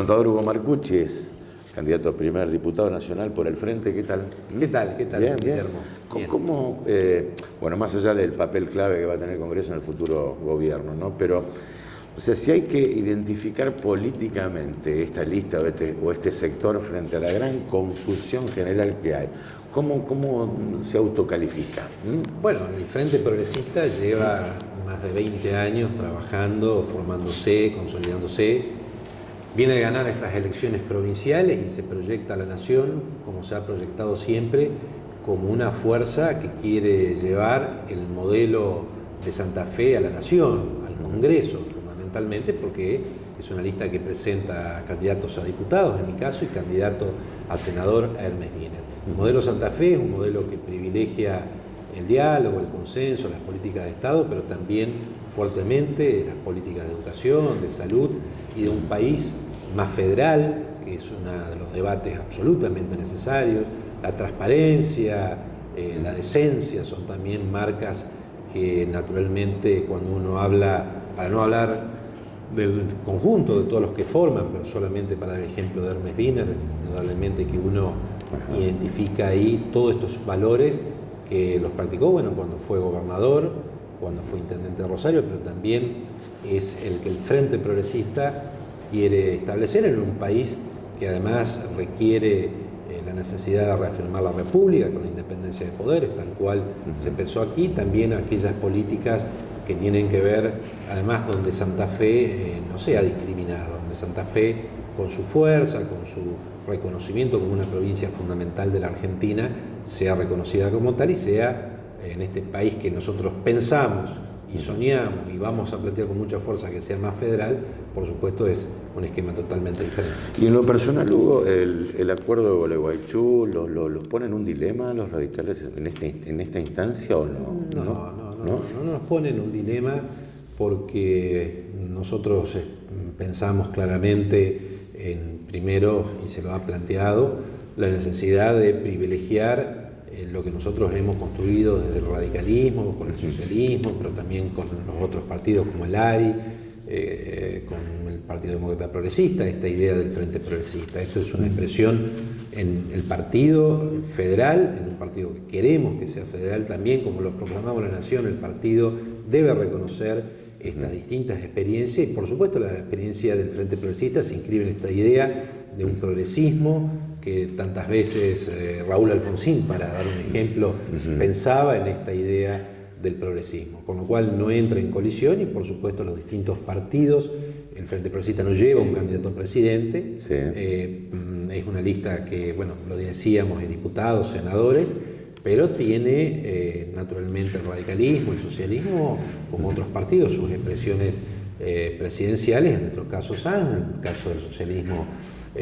contador Hugo Marcucci es candidato a primer diputado nacional por el Frente. ¿Qué tal? ¿Qué tal? ¿Qué tal, Bien, Guillermo? bien. ¿Cómo, bueno, más allá del papel clave que va a tener el Congreso en el futuro gobierno, ¿no? Pero, o sea, si hay que identificar políticamente esta lista o este sector frente a la gran confusión general que hay, ¿cómo se autocalifica? Bueno, el Frente Progresista lleva más de 20 años trabajando, formándose, consolidándose. Viene de ganar estas elecciones provinciales y se proyecta a la nación, como se ha proyectado siempre, como una fuerza que quiere llevar el modelo de Santa Fe a la nación, al Congreso, fundamentalmente porque es una lista que presenta candidatos a diputados, en mi caso, y candidato a senador, a Hermes Wiener. El modelo Santa Fe es un modelo que privilegia el diálogo, el consenso, las políticas de Estado, pero también fuertemente las políticas de educación, de salud y de un país más federal, que es uno de los debates absolutamente necesarios. La transparencia, la decencia son también marcas que naturalmente cuando uno habla, para no hablar del conjunto de todos los que forman, pero solamente para el ejemplo de Hermes Wiener, indudablemente que uno identifica ahí todos estos valores que los practicó, bueno, cuando fue gobernador, cuando fue intendente de Rosario, pero también es el que el Frente Progresista quiere establecer en un país que además requiere la necesidad de reafirmar la República con la independencia de poderes, tal cual se pensó aquí, también aquellas políticas que tienen que ver, además, donde Santa Fe no sea discriminada, donde Santa Fe, con su fuerza, con su reconocimiento como una provincia fundamental de la Argentina, sea reconocida como tal y sea, en este país que nosotros pensamos y soñamos y vamos a plantear con mucha fuerza que sea más federal, por supuesto es un esquema totalmente diferente. Y en lo personal, Hugo, el acuerdo de Gualeguaychú, ¿los pone en un dilema los radicales en esta instancia o no? No nos pone en un dilema porque nosotros pensamos claramente primero, y se lo ha planteado, la necesidad de privilegiar lo que nosotros hemos construido desde el radicalismo, con el socialismo, pero también con los otros partidos como el ARI, con el Partido Demócrata Progresista, esta idea del Frente Progresista. Esto es una expresión en el partido federal, en un partido que queremos que sea federal también, como lo proclamamos la Nación. El partido debe reconocer estas distintas experiencias y por supuesto la experiencia del Frente Progresista se inscribe en esta idea de un progresismo que tantas veces Raúl Alfonsín, para dar un ejemplo, pensaba en esta idea del progresismo, con lo cual no entra en colisión y por supuesto los distintos partidos. El Frente Progresista no lleva un candidato a presidente, sí. Es una lista que, bueno, lo decíamos, de diputados, senadores, pero tiene naturalmente el radicalismo, el socialismo, como otros partidos, sus expresiones presidenciales, en nuestro caso SAN, en el caso del socialismo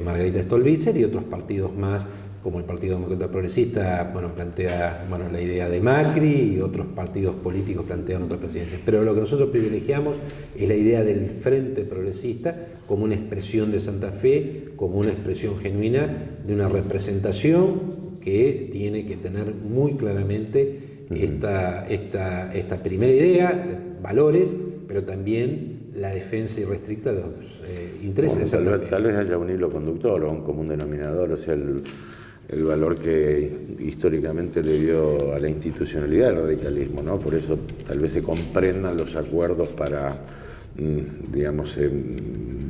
Margarita Stolbizer y otros partidos más, como el Partido Demócrata Progresista, bueno, plantea la idea de Macri y otros partidos políticos plantean otras presidencias. Pero lo que nosotros privilegiamos es la idea del Frente Progresista como una expresión de Santa Fe, como una expresión genuina de una representación que tiene que tener muy claramente esta primera idea, de valores, pero también la defensa irrestricta de los intereses de Santa Fe. Tal vez haya un hilo conductor o un común denominador, o sea, el valor que históricamente le dio a la institucionalidad del radicalismo, ¿no? Por eso tal vez se comprendan los acuerdos para, digamos,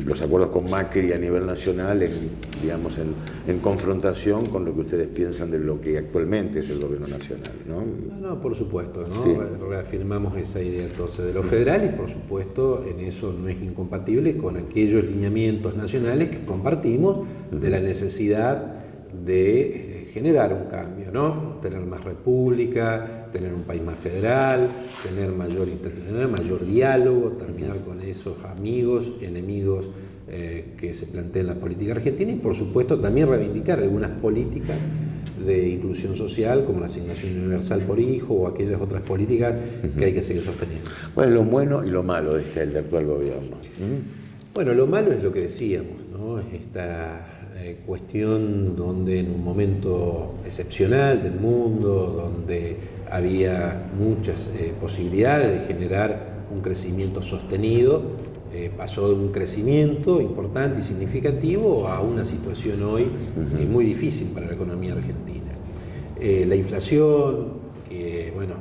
los acuerdos con Macri a nivel nacional, en confrontación con lo que ustedes piensan de lo que actualmente es el gobierno nacional, ¿no? No, por supuesto, ¿no? Sí. Reafirmamos esa idea entonces de lo federal y por supuesto en eso no es incompatible con aquellos lineamientos nacionales que compartimos de la necesidad de generar un cambio, ¿no? Tener más república, tener un país más federal, tener mayor institucionalidad, mayor diálogo, terminar con esos amigos, enemigos que se plantean en la política argentina y por supuesto también reivindicar algunas políticas de inclusión social como la asignación universal por hijo o aquellas otras políticas que hay que seguir sosteniendo. ¿Cuál es lo bueno y lo malo de el actual gobierno? Bueno, lo malo es lo que decíamos, ¿no? Esta cuestión donde en un momento excepcional del mundo, donde había muchas posibilidades de generar un crecimiento sostenido, pasó de un crecimiento importante y significativo a una situación hoy muy difícil para la economía argentina. La inflación, que bueno,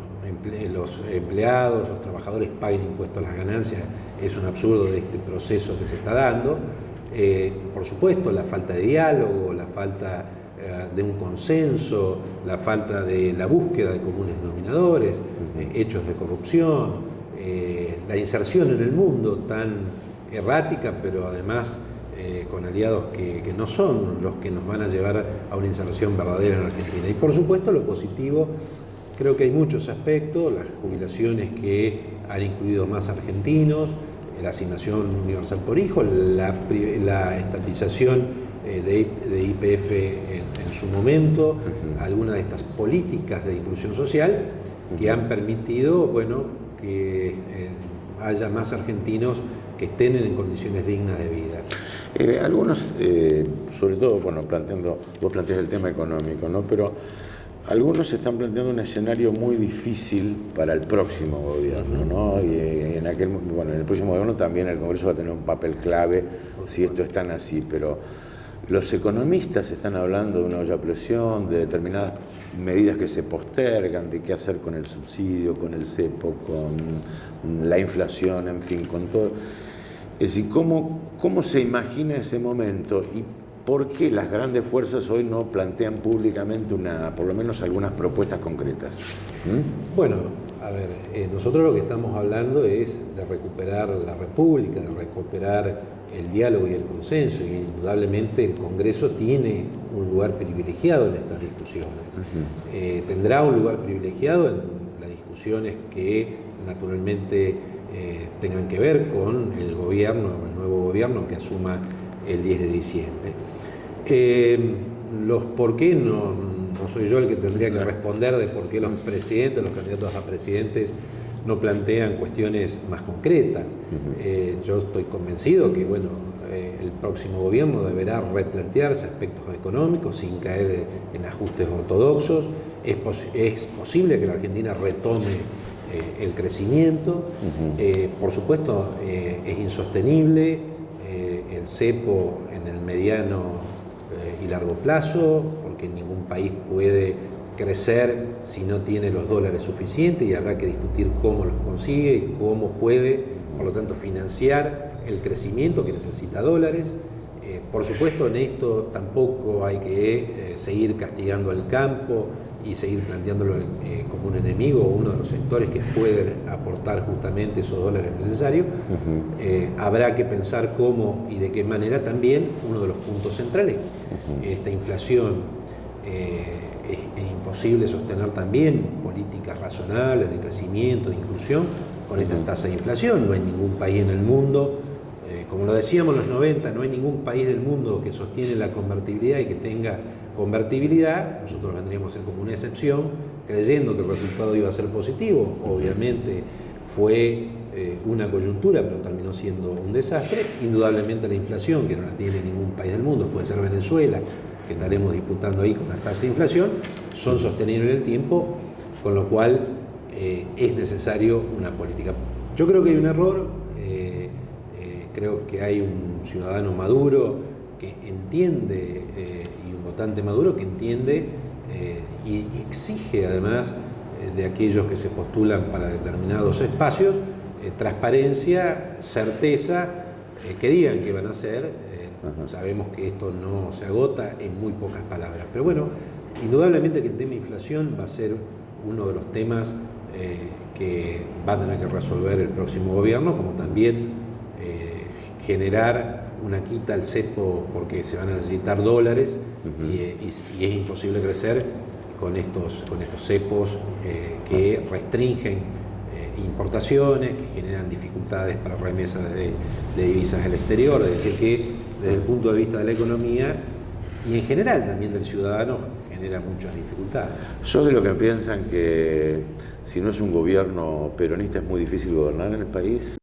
los empleados, los trabajadores paguen impuestos a las ganancias, es un absurdo de este proceso que se está dando. Por supuesto, la falta de diálogo, la falta de un consenso, la falta de la búsqueda de comunes denominadores, hechos de corrupción, la inserción en el mundo tan errática, pero además con aliados que no son los que nos van a llevar a una inserción verdadera en Argentina. Y por supuesto lo positivo, creo que hay muchos aspectos, las jubilaciones que han incluido más argentinos, la asignación universal por hijo, la estatización de YPF en su momento, algunas de estas políticas de inclusión social que han permitido, bueno, que haya más argentinos que estén en condiciones dignas de vida. Algunos, sobre todo, bueno, vos planteás el tema económico, ¿no? Pero algunos están planteando un escenario muy difícil para el próximo gobierno, ¿no? Y en el próximo gobierno también el Congreso va a tener un papel clave si esto es tan así, pero los economistas están hablando de una olla a presión, de determinadas medidas que se postergan, de qué hacer con el subsidio, con el cepo, con la inflación, en fin, con todo. Es decir, ¿cómo se imagina ese momento y por qué las grandes fuerzas hoy no plantean públicamente por lo menos algunas propuestas concretas? Bueno, a ver, nosotros lo que estamos hablando es de recuperar la República, de recuperar el diálogo y el consenso, y indudablemente el Congreso tiene un lugar privilegiado en estas discusiones. Tendrá un lugar privilegiado en las discusiones que naturalmente tengan que ver con el nuevo gobierno que asuma el 10 de diciembre. Los por qué no soy yo el que tendría que responder de por qué los candidatos a presidentes no plantean cuestiones más concretas. Yo estoy convencido que el próximo gobierno deberá replantearse aspectos económicos sin caer en ajustes ortodoxos. Es posible que la Argentina retome el crecimiento. Por supuesto, es insostenible el cepo en el mediano y largo plazo, porque ningún país puede crecer si no tiene los dólares suficientes, y habrá que discutir cómo los consigue y cómo puede, por lo tanto, financiar el crecimiento que necesita dólares. Por supuesto, en esto tampoco hay que seguir castigando al campo y seguir planteándolo como un enemigo o uno de los sectores que puede aportar justamente esos dólares necesarios. Habrá que pensar cómo y de qué manera también uno de los puntos centrales, esta inflación. Es imposible sostener también políticas razonables de crecimiento, de inclusión, con esta tasa de inflación. No hay ningún país en el mundo, como lo decíamos en los 90, no hay ningún país del mundo que sostiene la convertibilidad y que tenga convertibilidad. Nosotros vendríamos a ser como una excepción, creyendo que el resultado iba a ser positivo. Obviamente fue una coyuntura, pero terminó siendo un desastre. Indudablemente la inflación, que no la tiene ningún país del mundo, puede ser Venezuela, que estaremos disputando ahí con las tasas de inflación, son sostenibles en el tiempo, con lo cual es necesario una política. Yo creo que hay un error, creo que hay un ciudadano maduro que entiende, y un votante maduro que entiende y exige además de aquellos que se postulan para determinados espacios, transparencia, certeza, que digan qué van a hacer. Sabemos que esto no se agota en muy pocas palabras, pero bueno, indudablemente que el tema inflación va a ser uno de los temas que va a tener que resolver el próximo gobierno, como también generar una quita al cepo, porque se van a necesitar dólares y es imposible crecer con estos cepos que restringen importaciones, que generan dificultades para remesas de divisas al exterior. Es decir, que desde el punto de vista de la economía y en general también del ciudadano genera muchas dificultades. ¿Sos de los que piensan que si no es un gobierno peronista es muy difícil gobernar en el país?